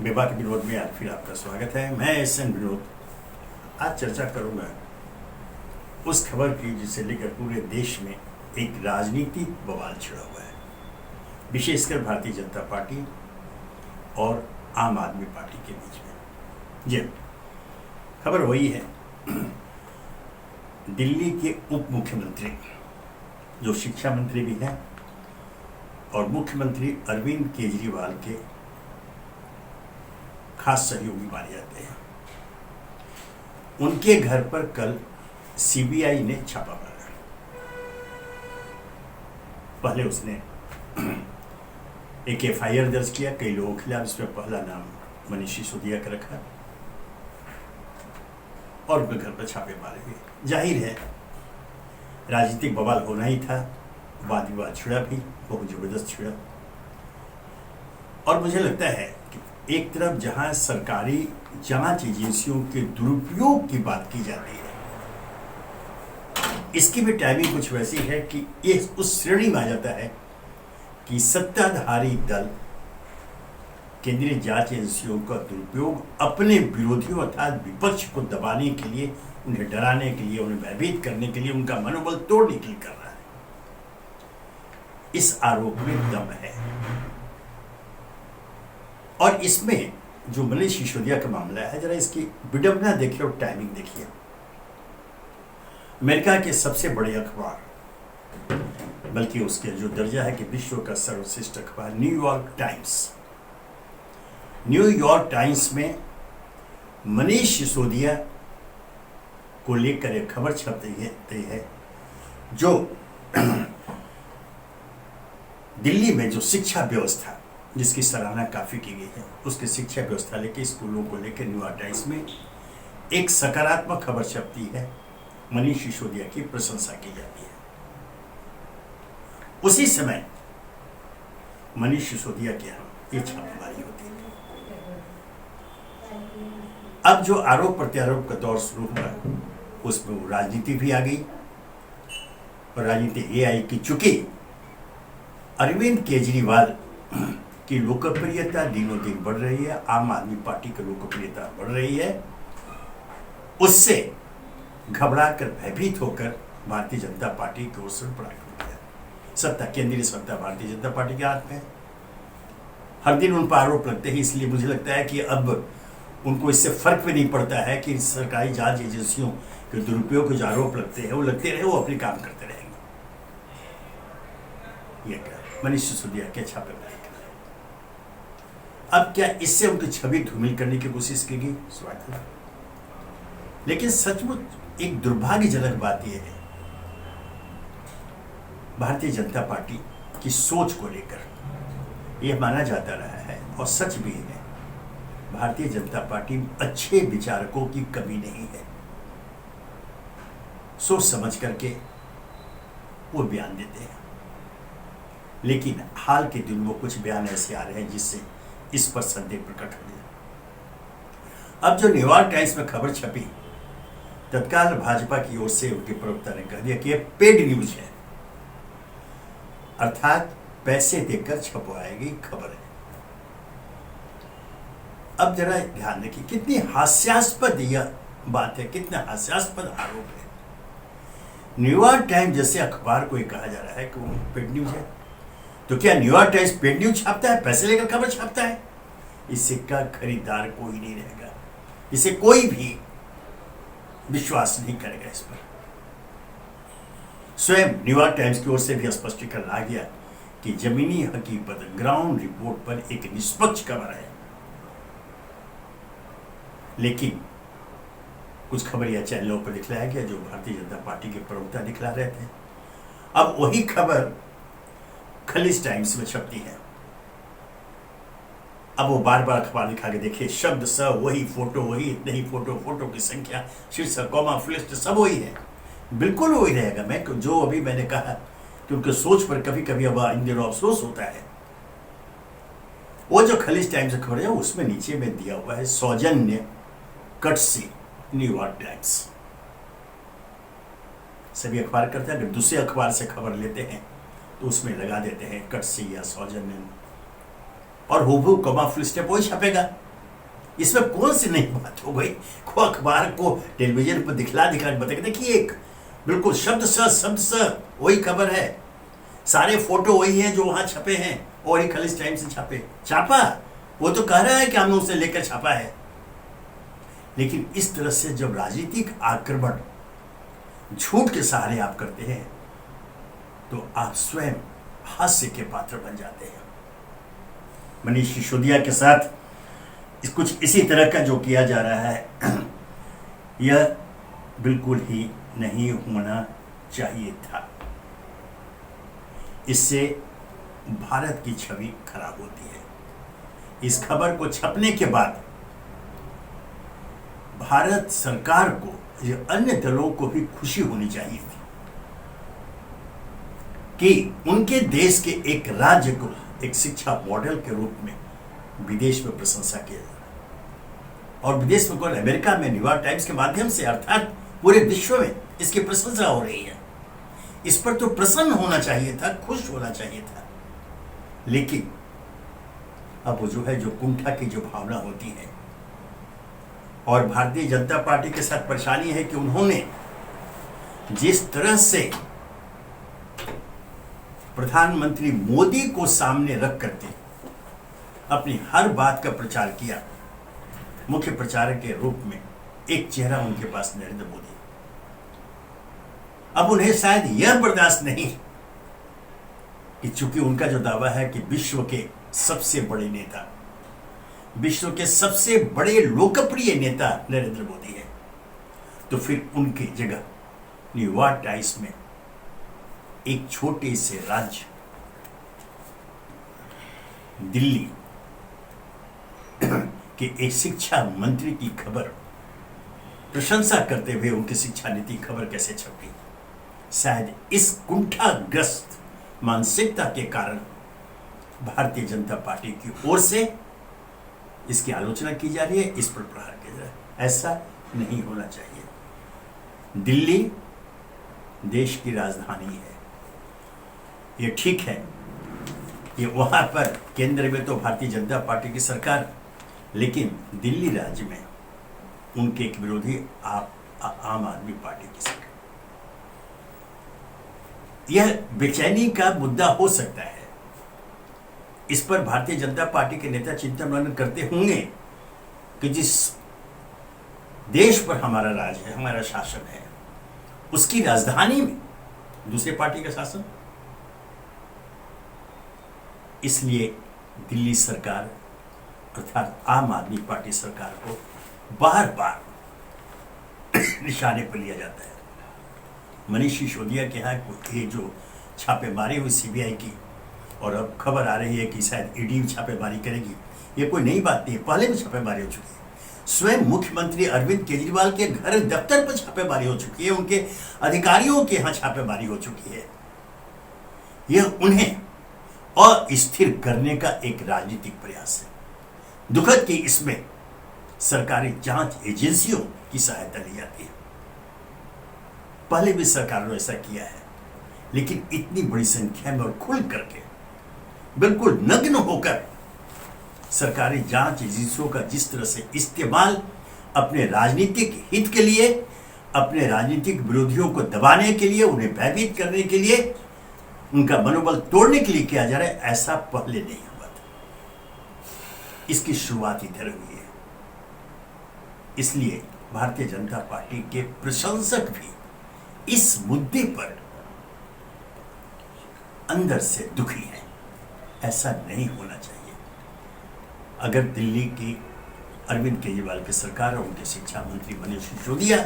विवाह के विनोद में आज फिर आपका स्वागत है। मैं एस.एन. विनोद आज चर्चा करूंगा उस खबर की जिसे लेकर पूरे देश में एक राजनीतिक बवाल छिड़ा हुआ है, विशेषकर भारतीय जनता पार्टी और आम आदमी पार्टी के बीच में। जी, खबर वही है दिल्ली के उप मुख्यमंत्री जो शिक्षा मंत्री भी हैं और मुख्यमंत्री अरविंद केजरीवाल के खास सहयोगी माने जाते हैं, उनके घर पर कल सीबीआई ने छापा मारा। पहले उसने एक एफआईआर दर्ज किया कई लोगों के खिलाफ, इसमें पहला नाम मनीष सिसोदिया का रखा और उनके घर पर छापे मारे गए। जाहिर है राजनीतिक बवाल होना ही था, वाद विवाद छिड़ा भी बहुत जबरदस्त छिड़ा। और मुझे लगता है कि एक तरफ जहां सरकारी जांच एजेंसियों के दुरुपयोग की बात की जाती है, इसकी भी टाइमिंग कुछ वैसी है कि ये उस श्रेणी में आ जाता है कि सत्ताधारी दल केंद्रीय जांच एजेंसियों का दुरुपयोग अपने विरोधियों अर्थात विपक्ष को दबाने के लिए, उन्हें डराने के लिए, उन्हें भयभीत करने के लिए, उनका मनोबल तोड़ने के लिए कर रहा है। इस आरोप में दम है। और इसमें जो मनीष सिसोदिया का मामला है, जरा इसकी विडंबना देखिए और टाइमिंग देखिए। अमेरिका के सबसे बड़े अखबार, बल्कि उसके जो दर्जा है कि विश्व का सर्वश्रेष्ठ अखबार न्यूयॉर्क टाइम्स में मनीष सिसोदिया को लेकर एक खबर छपती है जो दिल्ली में जो शिक्षा व्यवस्था जिसकी सराहना काफी की गई है, उसकी शिक्षा व्यवस्था लेकर, स्कूलों को लेकर न्यूयॉर्क टाइम्स में एक सकारात्मक खबर छपती है, मनीष सिसोदिया की प्रशंसा की जाती है। उसी समय मनीष सिसोदिया के यहाँ ये छापेमारी होती है। अब जो आरोप प्रत्यारोप का दौर शुरू हुआ उसमें वो राजनीति भी आ गई और राजनीति ये आई कि चूंकि अरविंद केजरीवाल की लोकप्रियता दिनों दिन बढ़ रही है, आम आदमी पार्टी की लोकप्रियता बढ़ रही है, उससे घबराकर भयभीत होकर भारतीय जनता पार्टी की ओर से प्रयास हो गया। सत्ता, केंद्रीय सत्ता भारतीय जनता पार्टी के हाथ में है। हर दिन उन पर आरोप लगते हैं, इसलिए मुझे लगता है कि अब उनको इससे फर्क भी नहीं पड़ता है कि सरकारी जांच एजेंसियों के दुरुपयोग के जो आरोप लगते हैं वो लगते रहे, वो अपने काम करते रहेंगे। ये क्या मनीष सिसोदिया के छापे मारे। अब क्या इससे उनकी छवि धूमिल करने की कोशिश की गई? स्वागत है। लेकिन सचमुच एक दुर्भाग्यजनक बात यह है भारतीय जनता पार्टी की सोच को लेकर यह माना जाता रहा है और सच भी है, भारतीय जनता पार्टी में अच्छे विचारकों की कमी नहीं है। सोच समझ करके वो बयान देते हैं, लेकिन हाल के दिनों में कुछ बयान ऐसे आ रहे हैं जिससे इस पर संदेह प्रकट हो गया। अब जो न्यूयॉर्क टाइम्स में खबर छपी, तत्काल भाजपा की ओर से उनके प्रवक्ता ने कह दिया कि यह पेड न्यूज है, अर्थात पैसे देकर छपवाई गई खबर है। अब जरा ध्यान देखिए कितनी हास्यास्पद यह बात है, कितना हास्यास्पद आरोप है। न्यूयॉर्क टाइम्स जैसे अखबार को कहा जा रहा है कि वो पेड न्यूज है, तो क्या न्यूयॉर्क टाइम्स पेड न्यूज छापता है, पैसे लेकर खबर छापता है? इससे का खरीदार कोई नहीं रहेगा, इसे कोई भी विश्वास नहीं करेगा इस पर। स्वयं न्यूयॉर्क टाइम्स की ओर से भी स्पष्टीकरण आ गया कि जमीनी हकीकत, ग्राउंड रिपोर्ट पर एक निष्पक्ष खबर है, लेकिन कुछ खबरिया चैनलों पर दिखलाया गया जो भारतीय जनता पार्टी के प्रवक्ता दिखला रहे थे। अब वही खबर खलीज टाइम्स में छपती है। अब वो बार बार अखबार दिखा के देखिए, शब्द सब वही, फोटो वही, इतने ही फोटो की संख्या, शीर्षक, कॉमा, फ्लिस्ट सब वही है, बिल्कुल वही रहेगा। मैं जो अभी मैंने कहा कि उनके सोच पर कभी कभी अब इन दिनों अफसोस होता है। वो जो खलीज टाइम्स की खबर है उसमें नीचे में दिया हुआ है सौजन्य कटसी न्यूयॉर्क टाइम्स। सभी अखबार करते हैं, अगर दूसरे अखबार से खबर लेते हैं तो उसमें लगा देते हैं कटसी या सौजन्य, और हूबहू कॉमा फुल स्टॉप वही छपेगा। इसमें कौन सी नई बात हो गई? को अखबार को टेलीविजन पर दिखला बताए, देखिए एक बिल्कुल शब्द स वही खबर है, सारे फोटो वही है जो वहां छपे हैं और एक खालिस टाइम से छापा। वो तो कह रहा है कि हमने उसे लेकर छापा है, लेकिन इस तरह से जब राजनीतिक आक्रमण झूठ के सहारे आप करते हैं तो आप स्वयं हास्य के पात्र बन जाते हैं। मनीष सिसोदिया के साथ कुछ इसी तरह का जो किया जा रहा है यह बिल्कुल ही नहीं होना चाहिए था। इससे भारत की छवि खराब होती है। इस खबर को छपने के बाद भारत सरकार को या अन्य दलों को भी खुशी होनी चाहिए थी कि उनके देश के एक राज्य को एक शिक्षा मॉडल के रूप में विदेश में प्रशंसा किया जा रहा है। और विदेश में कौन? अमेरिका में न्यूयॉर्क टाइम्स के माध्यम से, अर्थात पूरे विश्व में इसकी प्रशंसा हो रही है। इस पर तो प्रसन्न होना चाहिए था, खुश होना चाहिए था। लेकिन अब जो है, जो कुंठा की जो भावना होती है, और भारतीय जनता पार्टी के साथ परेशानी है कि उन्होंने जिस तरह से प्रधानमंत्री मोदी को सामने रख करके अपनी हर बात का प्रचार किया, मुख्य प्रचारक के रूप में एक चेहरा उनके पास नरेंद्र मोदी। अब उन्हें शायद यह बर्दाश्त नहीं कि चूंकि उनका जो दावा है कि विश्व के सबसे बड़े नेता, विश्व के सबसे बड़े लोकप्रिय नेता नरेंद्र मोदी है, तो फिर उनकी जगह न्यूयॉर्क टाइम्स में एक छोटे से राज्य दिल्ली के एक शिक्षा मंत्री की खबर प्रशंसा करते हुए उनकी शिक्षा नीति खबर कैसे छपी? शायद इस कुंठाग्रस्त मानसिकता के कारण भारतीय जनता पार्टी की ओर से इसकी आलोचना की जा रही है, इस पर प्रहार किया जा रहा है। ऐसा नहीं होना चाहिए। दिल्ली देश की राजधानी है, ये ठीक है, ये वहां पर केंद्र में तो भारतीय जनता पार्टी की सरकार, लेकिन दिल्ली राज्य में उनके एक विरोधी आम आदमी पार्टी की सरकार। यह बेचैनी का मुद्दा हो सकता है। इस पर भारतीय जनता पार्टी के नेता चिंतन मनन करते होंगे कि जिस देश पर हमारा राज है, हमारा शासन है, उसकी राजधानी में दूसरे पार्टी का शासन। इसलिए दिल्ली सरकार अर्थात आम आदमी पार्टी सरकार को बार बार निशाने पर लिया जाता है। मनीष सिसोदिया के यहाँ ये जो छापेमारी हुई सीबीआई की, और अब खबर आ रही है कि शायद ईडी छापेमारी करेगी, ये कोई नई बात नहीं है, पहले भी छापेमारी हो चुकी है। स्वयं मुख्यमंत्री अरविंद केजरीवाल के घर दफ्तर पर छापेमारी हो चुकी है, उनके अधिकारियों के यहाँ छापेमारी हो चुकी है। यह उन्हें अस्थिर करने का एक राजनीतिक प्रयास है। दुखद कि इसमें सरकारी जांच एजेंसियों की सहायता ली जाती है। पहले भी सरकारों ने ऐसा किया है, लेकिन इतनी बड़ी संख्या में और खुल करके बिल्कुल नग्न होकर सरकारी जांच एजेंसियों का जिस तरह से इस्तेमाल अपने राजनीतिक हित के लिए, अपने राजनीतिक विरोधियों को दबाने के लिए, उन्हें भयभीत करने के लिए, उनका मनोबल तोड़ने के लिए किया जा रहा है, ऐसा पहले नहीं हुआ था। इसकी शुरुआत इधर हुई है। इसलिए भारतीय जनता पार्टी के प्रशंसक भी इस मुद्दे पर अंदर से दुखी है। ऐसा नहीं होना चाहिए। अगर दिल्ली की अरविंद केजरीवाल की सरकार और उनके शिक्षा मंत्री मनीष सिसोदिया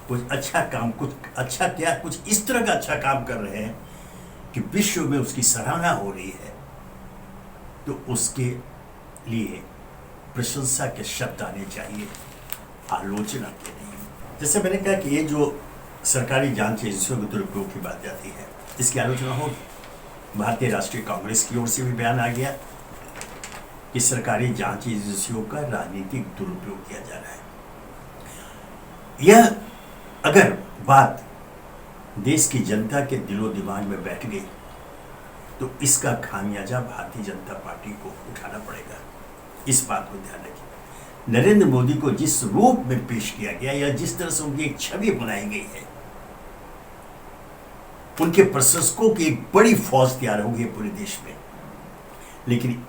कुछ अच्छा काम, कुछ अच्छा क्या, कुछ इस तरह का अच्छा काम कर रहे हैं कि विश्व में उसकी सराहना हो रही है, तो उसके लिए प्रशंसा के शब्द आने चाहिए, आलोचना के नहीं। जैसे मैंने कहा कि ये जो सरकारी जांच एजेंसियों के दुरुपयोग की बात आती है, इसकी आलोचना होगी। भारतीय राष्ट्रीय कांग्रेस की ओर से भी बयान आ गया कि सरकारी जांच एजेंसियों का राजनीतिक दुरुपयोग किया जा रहा है। यह अगर बात देश की जनता के दिलो दिमाग में बैठ गई तो इसका खामियाजा भारतीय जनता पार्टी को उठाना पड़ेगा। इस बात को ध्यान रखिए। नरेंद्र मोदी को जिस रूप में पेश किया गया या जिस तरह से उनकी एक छवि बनाई गई है, उनके प्रशंसकों की एक बड़ी फौज तैयार होगी है पूरे देश में। लेकिन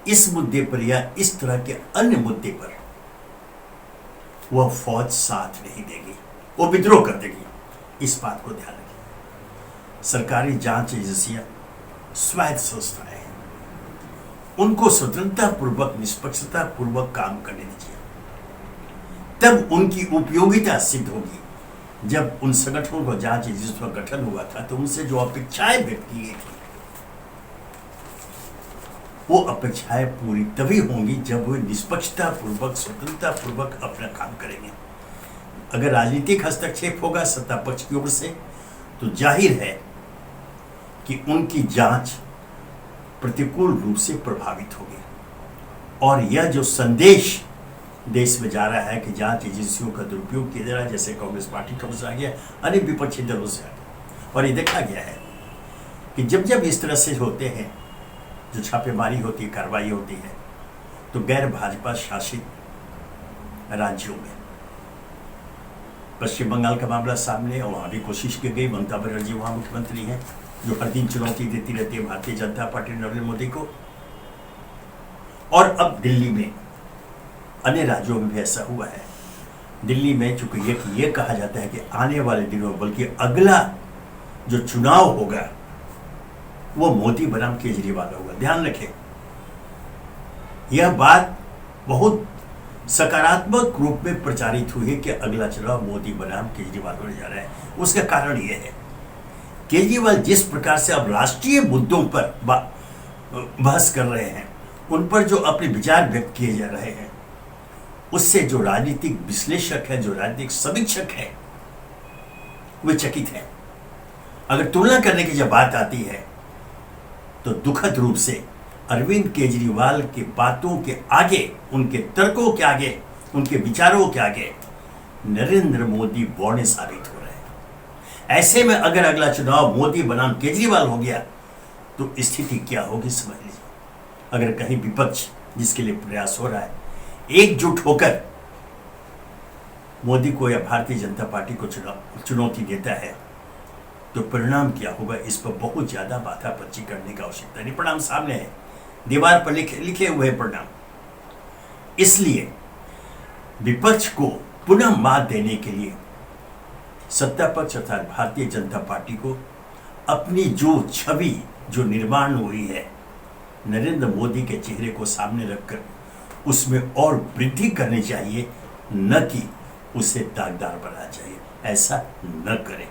इस मुद्दे पर या इस तरह के अन्य मुद्दे पर वह फौज साथ नहीं देगी, वो विद्रोह कर देगी। इस बात को ध्यान रखिए। सरकारी जांच एजेंसियां स्वायत्त संस्थाएं हैं, उनको स्वतंत्रता पूर्वक निष्पक्षता पूर्वक काम करने दीजिए, तब उनकी उपयोगिता सिद्ध होगी। जब उन संगठनों को जांच एजेंसी का गठन हुआ था तो उनसे जो अपेक्षाएं व्यक्त की गई थी, वो अपेक्षाएं पूरी तभी होंगी जब वे निष्पक्षता पूर्वक स्वतंत्रता पूर्वक अपना काम करेंगे। अगर राजनीतिक हस्तक्षेप होगा सत्ता पक्ष की ओर से तो जाहिर है कि उनकी जांच प्रतिकूल रूप से प्रभावित होगी। और यह जो संदेश देश में जा रहा है कि जांच एजेंसियों का दुरुपयोग किया जा रहा है, जैसे कांग्रेस पार्टी की ओर से आ गया, अन्य विपक्षी दलों से आ गया, और ये देखा गया है कि जब जब इस तरह से होते हैं, जो छापेमारी होती है, कार्रवाई होती है, तो गैर भाजपा शासित राज्यों में, पश्चिम बंगाल का मामला सामने, और वहां भी कोशिश की गई, ममता बनर्जी वहां मुख्यमंत्री हैं, जो हर दिन चुनौती देती रहती है भारतीय जनता पार्टी नरेंद्र मोदी को। और अब दिल्ली में, अन्य राज्यों में भी ऐसा हुआ है। दिल्ली में चूंकि ये कहा जाता है कि आने वाले दिनों, बल्कि अगला जो चुनाव होगा वो मोदी बनाम केजरीवाल होगा। ध्यान रखें, यह बात बहुत सकारात्मक रूप में प्रचारित हुई है कि अगला चुनाव मोदी बनाम केजरीवाल होने जा रहा है। उसका कारण यह है, केजरीवाल जिस प्रकार से अब राष्ट्रीय मुद्दों पर बहस कर रहे हैं, उन पर जो अपने विचार व्यक्त किए जा रहे हैं, उससे जो राजनीतिक विश्लेषक है, जो राजनीतिक समीक्षक है, वे चकित है। अगर तुलना करने की जब बात आती है तो दुखद रूप से अरविंद केजरीवाल की बातों के आगे, उनके तर्कों के आगे, उनके विचारों के आगे नरेंद्र मोदी बौने साबित हो रहे हैं। ऐसे में अगर अगला चुनाव मोदी बनाम केजरीवाल हो गया तो स्थिति क्या होगी समझ लीजिए। अगर कहीं विपक्ष, जिसके लिए प्रयास हो रहा है, एकजुट होकर मोदी को या भारतीय जनता पार्टी को चुनौती देता है तो परिणाम क्या होगा, इस पर बहुत ज्यादा बाथापच्ची करने की आवश्यकता नहीं। परिणाम सामने है, दीवार पर लिखे हुए परिणाम। इसलिए विपक्ष को पुनः मात देने के लिए सत्ता पक्ष अर्थात भारतीय जनता पार्टी को अपनी जो छवि जो निर्माण हुई है नरेंद्र मोदी के चेहरे को सामने रखकर उसमें और वृद्धि करनी चाहिए, न कि उसे दागदार बनाना चाहिए। ऐसा न करें।